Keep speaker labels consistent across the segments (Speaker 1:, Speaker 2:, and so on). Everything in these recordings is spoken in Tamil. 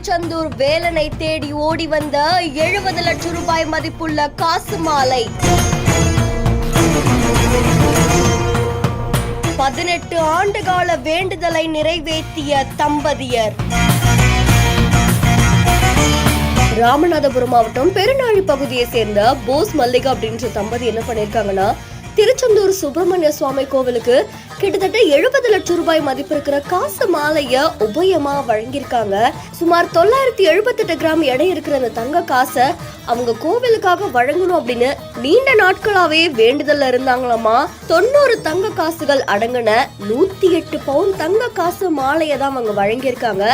Speaker 1: திருச்செந்தூர் வேலனை தேடி ஓடி வந்த 70 லட்சம் ரூபாய் மதிப்புள்ள காசு மாலை. 18 ஆண்டுகால வேண்டுதலை நிறைவேற்றிய தம்பதியர். ராமநாதபுரம் மாவட்டம் பெருநாழி பகுதியை சேர்ந்த போஸ் மல்லிகா அப்படின்ற தம்பதி என்ன பண்ணிருக்காங்கன்னா, திருச்செந்தூர் சுப்பிரமணிய சுவாமி கோவிலுக்கு கிட்டத்தட்ட 70 லட்சம் ரூபாய் மதிப்பு இருக்கிற காசு மாலைய உபயமா வழங்கியிருக்காங்க. சுமார் 978 கிராம் எடை இருக்கிற அந்த தங்க காசை அவங்க கோவிலுக்காக வழங்கணும் அப்படின்னு நீண்ட நாட்களாவே வேண்டுதல்ல இருந்தாங்களாமா. 90 தங்க காசுகள் அடங்கின 108 பவுன் தங்க காசு மாலையை தான் அவங்க வழங்கியிருக்காங்க.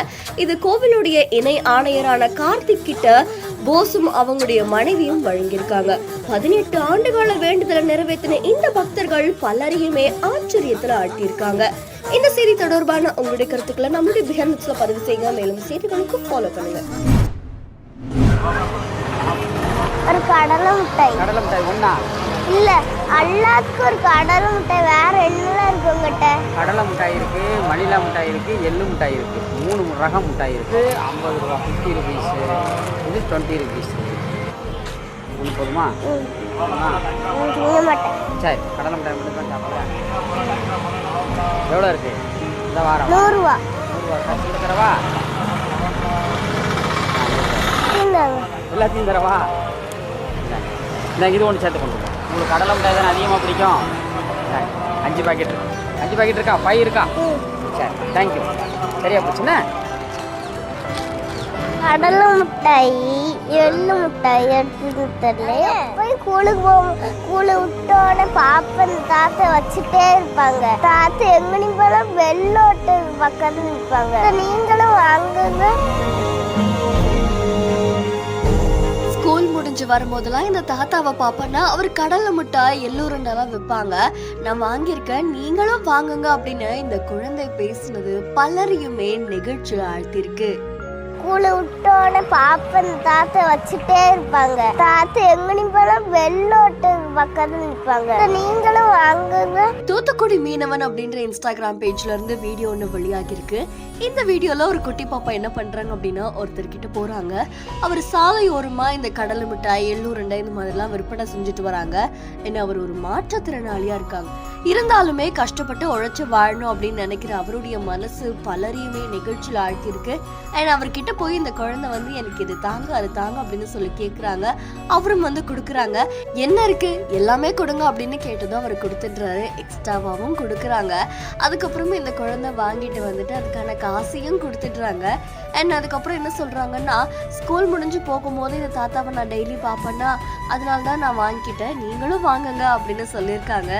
Speaker 1: இது கோவிலுடைய இணை ஆணையரான கார்த்திக் கிட்ட போஸும் அவங்களுடைய மனைவியும் வழங்கியிருக்காங்க. 18 ஆண்டுகால வேண்டுதலை நிறைவேற்றின இந்த பக்தர்கள் பலரையுமே ஆச்சரியத்துல ஆட்டியிருக்காங்க. இந்த செய்தி தொடர்பான உங்களுடைய கருத்துக்களை நம்மளுடைய பிஹைண்ட் நியூஸ்ல பதிவு செய்யுங்க. மேலும் செய்திகளுக்கு ஃபாலோ பண்ணுங்க.
Speaker 2: ஒரு கடலை மிட்டாய்
Speaker 3: ஒண்ணா
Speaker 2: இல்ல, எல்லாத்துக்கும் ஒரு கடலை மிட்டாய். வேற என்னலாம் இருக்கு உங்ககிட்ட?
Speaker 3: கடலை மிட்டாய் இருக்கு, மணிலா மிட்டாய் இருக்கு, எள்ளு மிட்டாய் இருக்கு, 3 ரகம் மிட்டாய் இருக்கு. 50 ரூபா, 50 ருபீஸ், இது 20 ருபீஸ். ஒன்று போதுமா?
Speaker 2: மாட்டேன்.
Speaker 3: சரி, கடலை மிட்டாய் மட்டும் தான் சாப்பிட்றேன். எவ்வளோ இருக்கு இந்த வாரம்?
Speaker 2: 100 ரூபா.
Speaker 3: 100 ரூபா காசு தரவா? எல்லாத்தையும் தரவா? இந்த இது ஒன்று சேர்த்து கொண்டு போங்க. உங்களுக்கு கடலை மிட்டாய் தானே அதிகமாக பிடிக்கும். 5 பாக்கெட் இருக்கு. 5 பாக்கெட் இருக்கா? 5 இருக்கா? சரி, தேங்க்யூ. சரியா போச்சுண்ணே.
Speaker 2: கடலை மிட்டாய், எள்ளு மிட்டாய் எடுத்து தரல. போய் கூழுக்கு கூழு விட்டோட பாப்பன் தாத்தா வச்சுட்டே இருப்பாங்க. தாத்தா எங்கனி போல வெள்ளோட்டு பக்கத்துல நிற்பாங்க. நீங்களும் வாங்குங்க.
Speaker 1: ஸ்கூல் முடிஞ்சு வரும்போதெல்லாம் இந்த தாத்தாவை பாப்பன்னா அவர் கடலை மிட்டாய் எள்ளுருண்டெல்லாம் விற்பாங்க. நான் வாங்கியிருக்கேன், நீங்களும் வாங்குங்க அப்படின்னு இந்த குழந்தை பேசினது பலரையுமே நெகிழ்ச்சியில் ஆழ்த்திருக்கு.
Speaker 2: கூழு விட்டோட பாப்பன் தாத்தா வச்சுட்டே இருப்பாங்க. தாத்தா எங்கனி போல வெள்ளோட்டு பக்கத்துல நிற்பாங்க. நீங்களும் வாங்குங்க.
Speaker 1: தூத்துக்குடி மீனவன் அப்படின்ற இன்ஸ்டாகிராம் பேஜ்ல இருந்து வீடியோ ஒன்று வெளியாகி இருக்கு. இந்த வீடியோல ஒரு குட்டி பாப்பா என்ன பண்றாங்க அப்படின்னா, ஒருத்தர்கிட்ட போறாங்க. அவர் சாலை ஓரமா இந்த கடலை மிட்டாய், எள்ளுருண்டை இந்த மாதிரிலாம் விற்பனை செஞ்சுட்டு வராங்க. ஏன்னா அவர் ஒரு மாற்றுத்திறனாளியா இருக்காங்க. இருந்தாலுமே கஷ்டப்பட்டு உழைச்சு வாழணும் அப்படின்னு நினைக்கிற அவருடைய மனசு பலரையுமே நிகழ்ச்சியில் ஆழ்த்திருக்கு. அண்ட் அவர்கிட்ட போய் இந்த குழந்தை வந்து எனக்கு இது தாங்க அது தாங்க அப்படின்னு சொல்லி கேட்குறாங்க. அவரும் வந்து கொடுக்குறாங்க. என்ன இருக்கு எல்லாமே கொடுங்க அப்படின்னு கேட்டதும் அவர் கொடுத்துடுறாரு. எக்ஸ்ட்ராவாகவும் கொடுக்குறாங்க. அதுக்கப்புறமா இந்த குழந்தை வாங்கிட்டு வந்துட்டு அதுக்கான காசையும் கொடுத்துடுறாங்க. அண்ட் அதுக்கப்புறம் என்ன சொல்றாங்கன்னா, ஸ்கூல் முடிஞ்சு போகும்போது இந்த தாத்தாவை நான் டெய்லி பார்ப்பேன்னா அதனால தான் நான் வாங்கிக்கிட்டேன், நீங்களும் வாங்குங்க அப்படின்னு சொல்லியிருக்காங்க.